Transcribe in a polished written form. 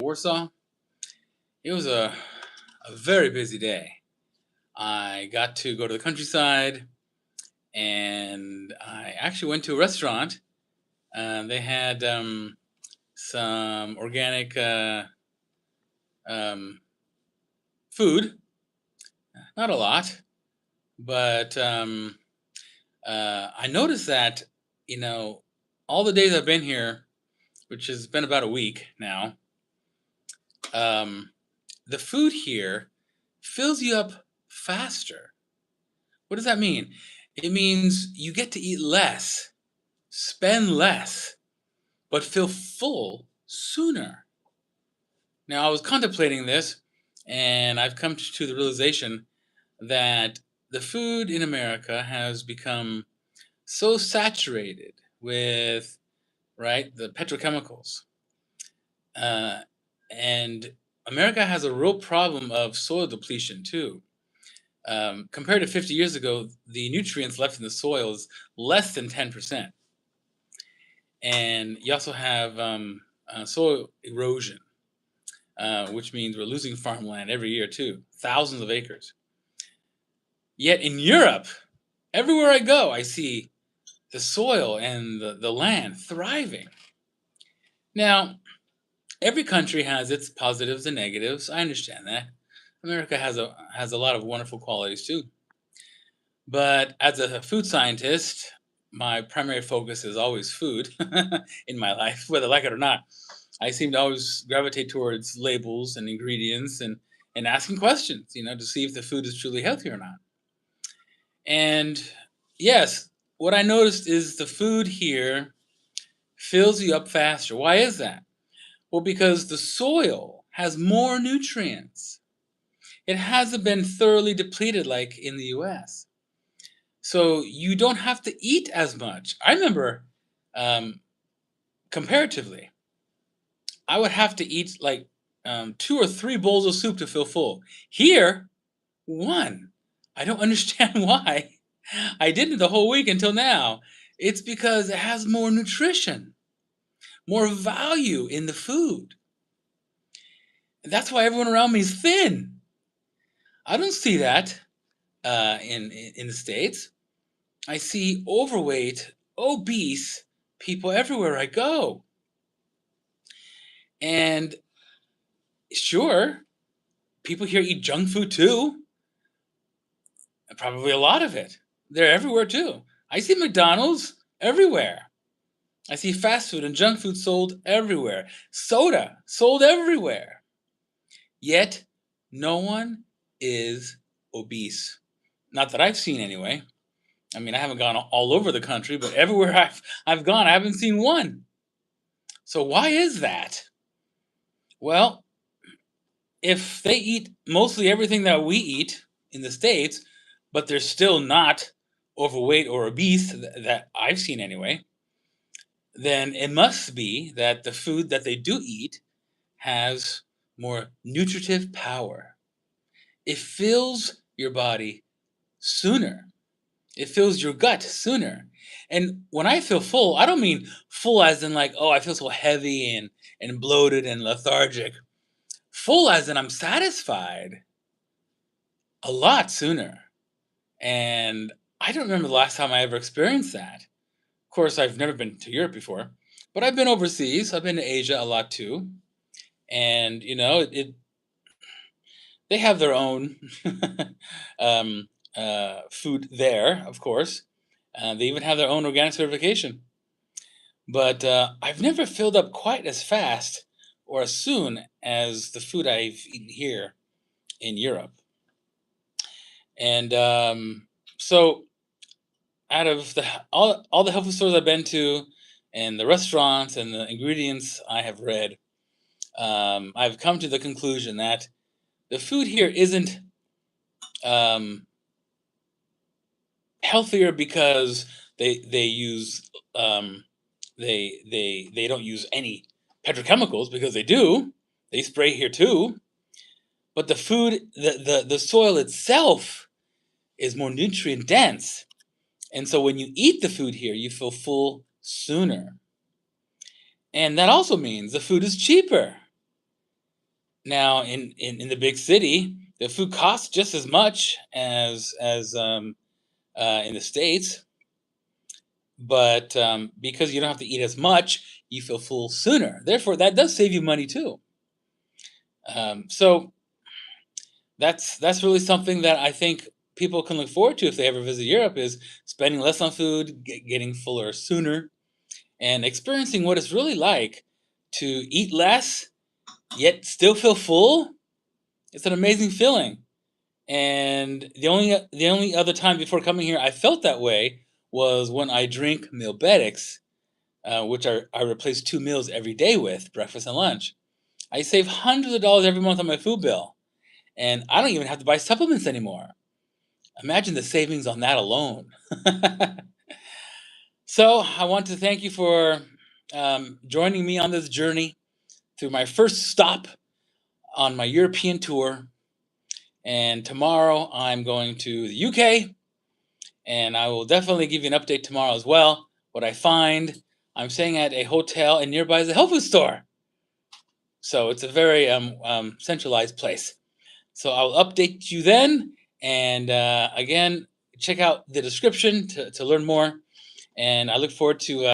Warsaw. It was a very busy day. I got to go to the countryside and I actually went to a restaurant. They had some organic um, food, not a lot, but I noticed that, you know, all the days I've been here, which has been about a week now, um, the food here fills you up faster. What does that mean? It means you get to eat less, spend less, but feel full sooner. Now, I was contemplating this, and I've come to the realization that the food in America has become so saturated with, right, the petrochemicals. Uh, and America has a real problem of soil depletion, too. Compared to 50 years ago, the nutrients left in the soil is less than 10%. And you also have soil erosion, which means we're losing farmland every year too, thousands of acres. Yet in Europe, everywhere I go, I see the soil and the land thriving. Now, every country has its positives and negatives. I understand that. America has a lot of wonderful qualities too. But as a food scientist, my primary focus is always food in my life, whether I like it or not. I seem to always gravitate towards labels and ingredients and asking questions, to see if the food is truly healthy or not. And yes, what I noticed is the food here fills you up faster. Why is that? Well, because the soil has more nutrients. It hasn't been thoroughly depleted like in the US. So you don't have to eat as much. I remember, comparatively, I would have to eat like 2 or 3 bowls of soup to feel full. Here, one. I don't understand why. I didn't the whole week until now. It's because it has more nutrition, more value in the food. And that's why everyone around me is thin. I don't see that in the States. I see overweight, obese people everywhere I go. And sure, people here eat junk food too. Probably a lot of it. They're everywhere too. I see McDonald's everywhere. I see fast food and junk food sold everywhere. Soda sold everywhere. Yet, no one is obese. Not that I've seen anyway. I mean, I haven't gone all over the country, but everywhere I've gone, I haven't seen one. So why is that? Well, if they eat mostly everything that we eat in the States, but they're still not overweight or obese, that I've seen anyway, then it must be that the food that they do eat has more nutritive power. It fills your body sooner. It fills your gut sooner. And when I feel full, I don't mean full as in like, oh, I feel so heavy and bloated and lethargic. Full as in I'm satisfied a lot sooner. And I don't remember the last time I ever experienced that. Of course, I've never been to Europe before, but I've been overseas. I've been to Asia a lot too. And, they have their own um, food there, of course. They even have their own organic certification. But I've never filled up quite as fast or as soon as the food I've eaten here in Europe. And so, out of all the health food stores I've been to, and the restaurants and the ingredients I have read, I've come to the conclusion that the food here isn't healthier because they use they don't use any petrochemicals, because they spray here too, but the food, the soil itself is more nutrient dense, and so when you eat the food here you feel full sooner. And that also means the food is cheaper. Now, in the big city, the food costs just as much as in the states, but because you don't have to eat as much, you feel full sooner. Therefore, that does save you money too. So that's really something that I think people can look forward to if they ever visit Europe is spending less on food, getting fuller sooner, and experiencing what it's really like to eat less yet still feel full. It's an amazing feeling. And the only other time before coming here I felt that way was when I drink MealBetix, which I replace 2 meals every day with breakfast and lunch. I save hundreds of dollars every month on my food bill, and I don't even have to buy supplements anymore. Imagine the savings on that alone. So I want to thank you for joining me on this journey through my first stop on my European tour. And tomorrow I'm going to the UK, and I will definitely give you an update tomorrow as well. What I find, I'm staying at a hotel, and nearby is a health food store. So it's a very centralized place. So I'll update you then. And again, check out the description to learn more. And I look forward to